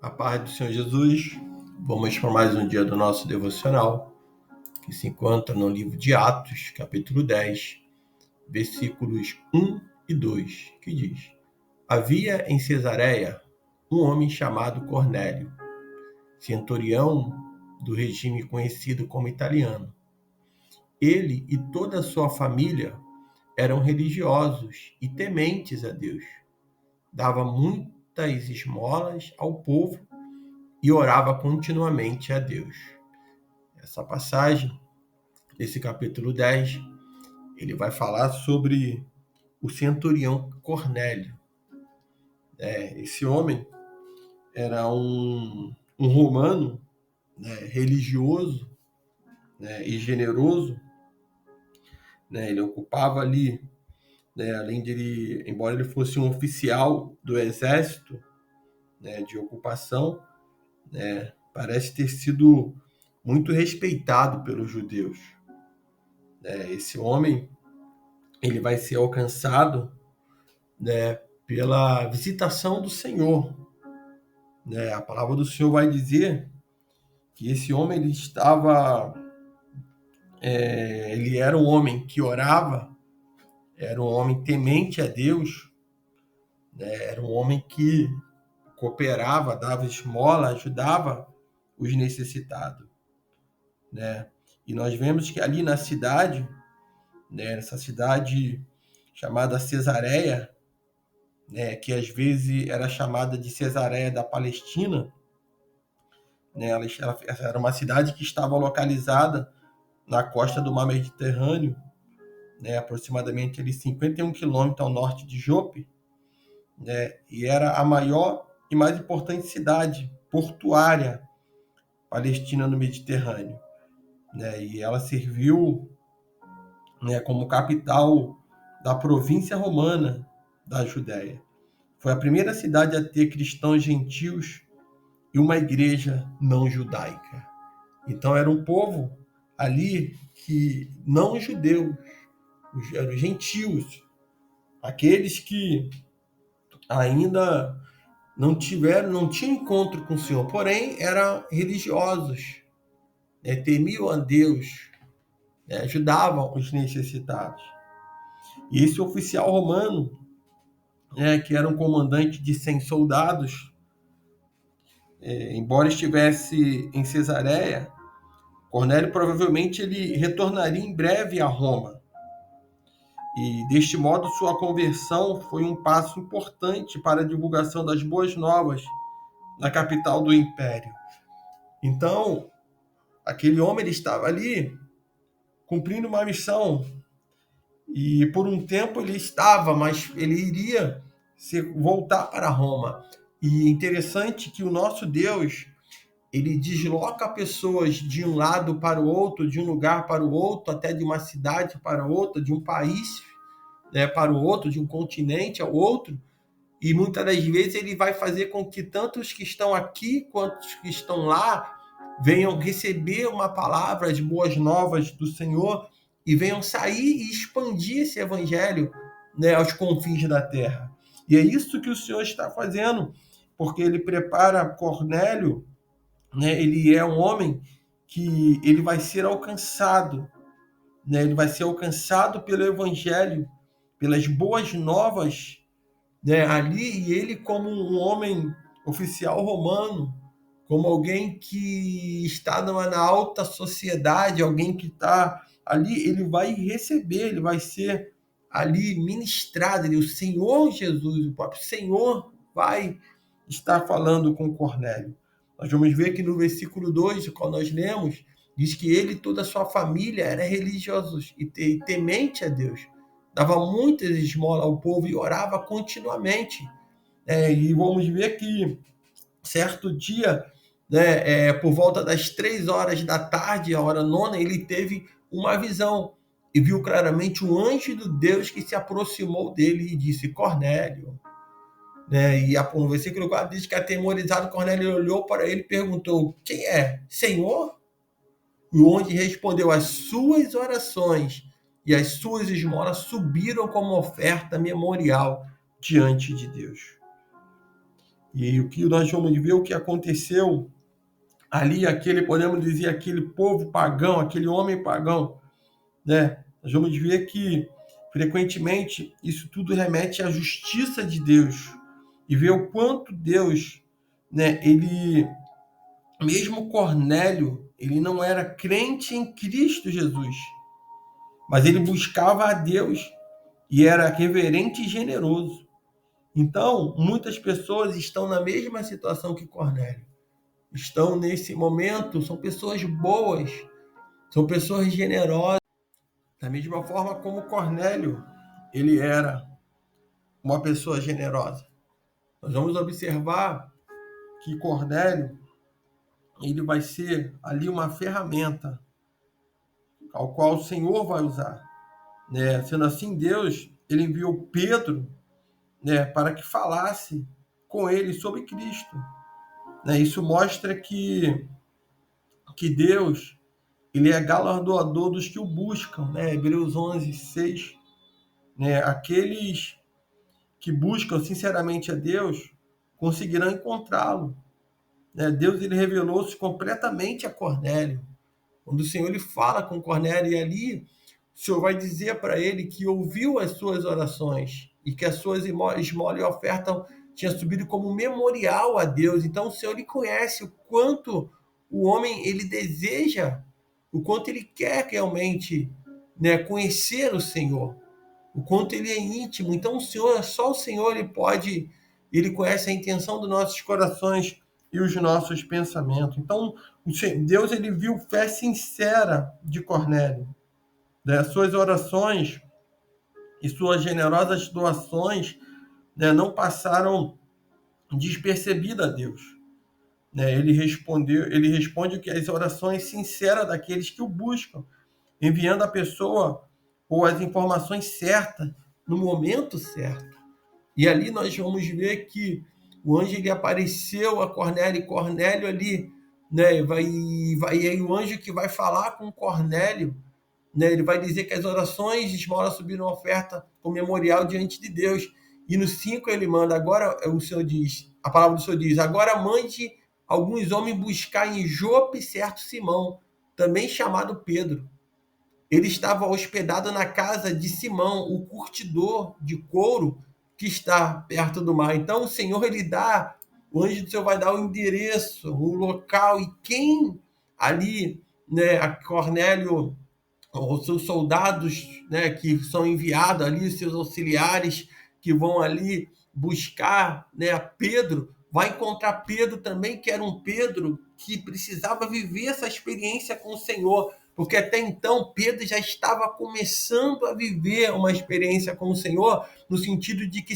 A paz do Senhor Jesus. Vamos para mais um dia do nosso devocional, que se encontra no livro de Atos, capítulo 10, versículos 1 e 2, que diz: Havia em Cesareia um homem chamado Cornélio, centurião do regime conhecido como italiano. Ele e toda a sua família eram religiosos e tementes a Deus. Dava muitas esmolas ao povo e orava continuamente a Deus. Essa passagem, desse capítulo 10, ele vai falar sobre o centurião Cornélio. Esse homem era um romano, religioso, e generoso. Ele ocupava ali, além de embora ele fosse um oficial do exército, de ocupação, parece ter sido muito respeitado pelos judeus. Esse homem, ele vai ser alcançado, pela visitação do Senhor. A palavra do Senhor vai dizer que esse homem ele era um homem que orava, era um homem temente a Deus, era um homem que cooperava, dava esmola, ajudava os necessitados. E nós vemos que ali na cidade, nessa cidade chamada Cesareia, que às vezes era chamada de Cesareia da Palestina, ela era uma cidade que estava localizada na costa do Mar Mediterrâneo, aproximadamente ali 51 quilômetros ao norte de Jope, e era a maior e mais importante cidade portuária palestina no Mediterrâneo. E ela serviu, como capital da província romana da Judéia. Foi a primeira cidade a ter cristãos gentios e uma igreja não judaica. Então era um povo ali que não judeus, eram gentios, aqueles que ainda não tinham encontro com o Senhor, porém eram religiosos, temiam a Deus, ajudavam os necessitados. E esse oficial romano, que era um comandante de 100 soldados, embora estivesse em Cesareia, Cornélio provavelmente ele retornaria em breve a Roma. E deste modo sua conversão foi um passo importante para a divulgação das boas novas na capital do império. Então, aquele homem ele estava ali cumprindo uma missão, e por um tempo ele estava, mas ele iria voltar para Roma. E é interessante que o nosso Deus, ele desloca pessoas de um lado para o outro, de um lugar para o outro, até de uma cidade para outra, de um país, para o outro, de um continente ao outro, e muitas das vezes ele vai fazer com que tanto os que estão aqui quanto os que estão lá venham receber uma palavra de boas novas do Senhor e venham sair e expandir esse evangelho, aos confins da terra. E é isso que o Senhor está fazendo, porque ele prepara Cornélio, ele é um homem que ele vai ser alcançado, ele vai ser alcançado pelo evangelho, pelas boas novas, ali, e ele como um homem oficial romano, como alguém que está na alta sociedade, alguém que está ali, ele vai receber, ele vai ser ali ministrado, o Senhor Jesus, o próprio Senhor vai estar falando com Cornélio. Nós vamos ver que no versículo 2, quando nós lemos, diz que ele e toda a sua família eram religiosos e temente a Deus. Dava muitas esmolas ao povo e orava continuamente. E vamos ver que certo dia, por volta das 3 horas da tarde, a hora nona, ele teve uma visão e viu claramente um anjo de Deus que se aproximou dele e disse: Cornélio. E no versículo 4 diz que, atemorizado, Cornélio olhou para ele e perguntou: quem é? Senhor? E onde respondeu: as suas orações e as suas esmolas subiram como oferta memorial diante de Deus. E o que nós vamos ver, o que aconteceu ali, podemos dizer, aquele povo pagão, aquele homem pagão, né? Nós vamos ver que, frequentemente, isso tudo remete à justiça de Deus. E ver o quanto Deus, né, mesmo Cornélio, ele não era crente em Cristo Jesus, mas ele buscava a Deus e era reverente e generoso. Então, muitas pessoas estão na mesma situação que Cornélio. Estão nesse momento, são pessoas boas, são pessoas generosas. Da mesma forma como Cornélio, ele era uma pessoa generosa. Nós vamos observar que Cornélio, ele vai ser ali uma ferramenta ao qual o Senhor vai usar, né? Sendo assim, Deus, ele enviou Pedro, né, para que falasse com ele sobre Cristo, né? Isso mostra que Deus, ele é galardoador dos que o buscam, né? Hebreus 11:6, né? Aqueles que buscam sinceramente a Deus conseguirão encontrá-lo, né? Deus, ele revelou-se completamente a Cornélio. Quando o Senhor, ele fala com Cornélio, e ali o Senhor vai dizer para ele que ouviu as suas orações e que as suas esmola e oferta tinha subido como memorial a Deus. Então o Senhor, ele conhece o quanto o homem, ele deseja, o quanto ele quer realmente, né, conhecer o Senhor, o quanto ele é íntimo. Então o Senhor, só o Senhor, ele conhece a intenção dos nossos corações e os nossos pensamentos. Então Deus, ele viu fé sincera de Cornélio, né? Suas orações e suas generosas doações, né, não passaram despercebidas a Deus, né? Ele responde que as orações sinceras daqueles que o buscam, enviando a pessoa ou as informações certas no momento certo. E ali nós vamos ver que o anjo, ele apareceu a Cornélio, e Cornélio ali, né, e aí o anjo que vai falar com Cornélio, né, ele vai dizer que as orações de esmola subiram oferta com memorial diante de Deus. E no 5 ele manda, agora o Senhor diz, a palavra do Senhor diz, agora mande alguns homens buscar em Jope certo Simão, também chamado Pedro. Ele estava hospedado na casa de Simão, o curtidor de couro que está perto do mar. Então o Senhor, ele dá, o anjo do Senhor vai dar o endereço, o local, e quem ali, né, a Cornélio, os seus soldados, né, que são enviados ali, os seus auxiliares que vão ali buscar, né, a Pedro, vai encontrar Pedro também, que era um Pedro que precisava viver essa experiência com o Senhor, porque até então Pedro já estava começando a viver uma experiência com o Senhor, no sentido de que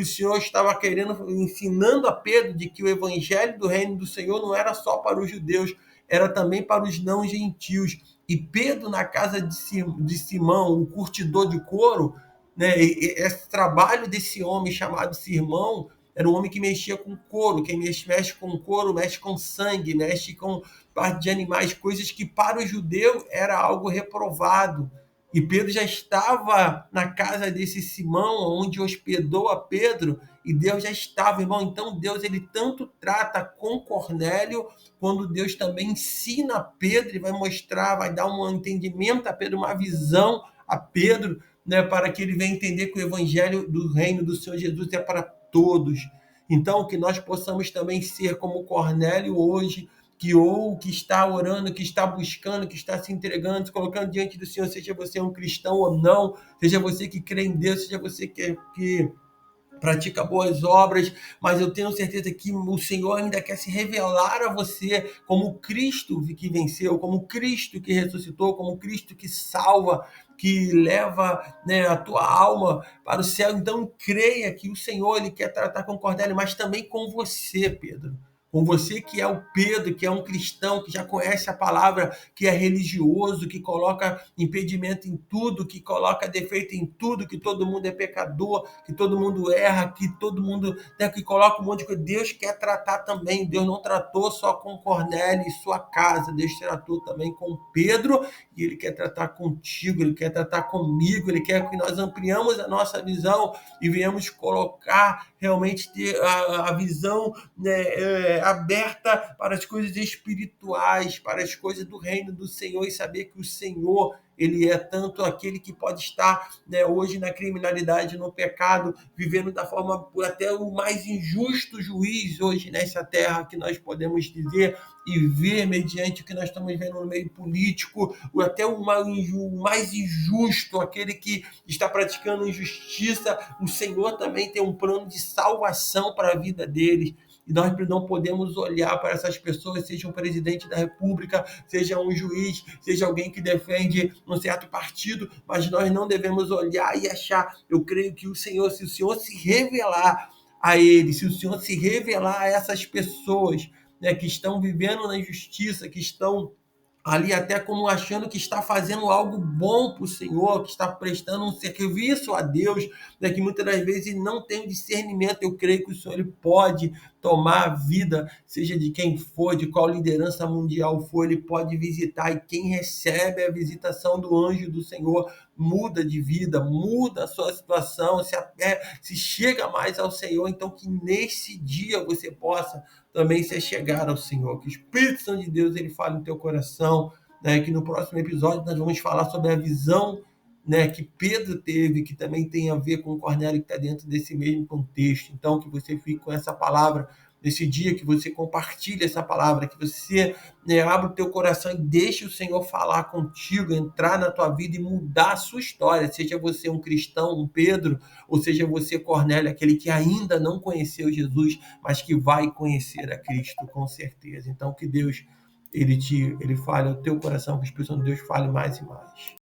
o Senhor estava querendo, ensinando a Pedro de que o evangelho do reino do Senhor não era só para os judeus, era também para os não gentios. E Pedro, na casa de Simão, o curtidor de couro, né, esse trabalho desse homem chamado Simão era um homem que mexia com couro. Quem mexe com couro mexe com sangue, mexe com parte de animais, coisas que para o judeu era algo reprovado. E Pedro já estava na casa desse Simão, onde hospedou a Pedro, e Deus já estava, irmão. Então Deus, ele tanto trata com Cornélio, quando Deus também ensina a Pedro, e vai mostrar, vai dar um entendimento a Pedro, uma visão a Pedro, né, para que ele venha entender que o evangelho do reino do Senhor Jesus é para todos. Então, que nós possamos também ser como Cornélio hoje, que está orando, que está buscando, que está se entregando, se colocando diante do Senhor, seja você um cristão ou não, seja você que crê em Deus, seja você que pratica boas obras, mas eu tenho certeza que o Senhor ainda quer se revelar a você como Cristo que venceu, como Cristo que ressuscitou, como Cristo que salva, que leva, né, a tua alma para o céu. Então creia que o Senhor, ele quer tratar com Cornélio, mas também com você, Pedro. com você que é o Pedro, que é um cristão, que já conhece a palavra, que é religioso, que coloca impedimento em tudo, que coloca defeito em tudo, que todo mundo é pecador, que todo mundo erra, que todo mundo, né, que coloca um monte de coisa. Deus quer tratar também. Deus não tratou só com Cornélio e sua casa, Deus tratou também com Pedro, e ele quer tratar contigo, ele quer tratar comigo, ele quer que nós ampliamos a nossa visão e venhamos colocar, realmente ter a visão, né, aberta para as coisas espirituais, para as coisas do reino do Senhor, e saber que o Senhor, ele é tanto aquele que pode estar, né, hoje na criminalidade, no pecado, vivendo da forma até o mais injusto juiz hoje nessa terra, que nós podemos dizer e ver mediante o que nós estamos vendo no meio político, até o mais injusto, aquele que está praticando injustiça. O Senhor também tem um plano de salvação para a vida deles. E nós não podemos olhar para essas pessoas, seja um presidente da República, seja um juiz, seja alguém que defende um certo partido, mas nós não devemos olhar e achar. Eu creio que o Senhor, se o Senhor se revelar a ele, se o Senhor se revelar a essas pessoas, né, que estão vivendo na injustiça, que estão ali até como achando que está fazendo algo bom para o Senhor, que está prestando um serviço a Deus, né, que muitas das vezes não tem discernimento. Eu creio que o Senhor, ele pode tomar a vida, seja de quem for, de qual liderança mundial for, ele pode visitar, e quem recebe a visitação do anjo do Senhor muda de vida, muda a sua situação, se chega mais ao Senhor. Então, que nesse dia você possa também se chegar ao Senhor, que o Espírito Santo de Deus, ele fale no teu coração, né? Que no próximo episódio nós vamos falar sobre a visão, né, que Pedro teve, que também tem a ver com o Cornélio, que está dentro desse mesmo contexto. Então, que você fique com essa palavra nesse dia, que você compartilhe essa palavra, que você, né, abra o teu coração e deixe o Senhor falar contigo, entrar na tua vida e mudar a sua história, seja você um cristão, um Pedro, ou seja você, Cornélio, aquele que ainda não conheceu Jesus, mas que vai conhecer a Cristo com certeza. Então, que Deus, ele fale ao teu coração, que o Espírito Santo de Deus fale mais e mais.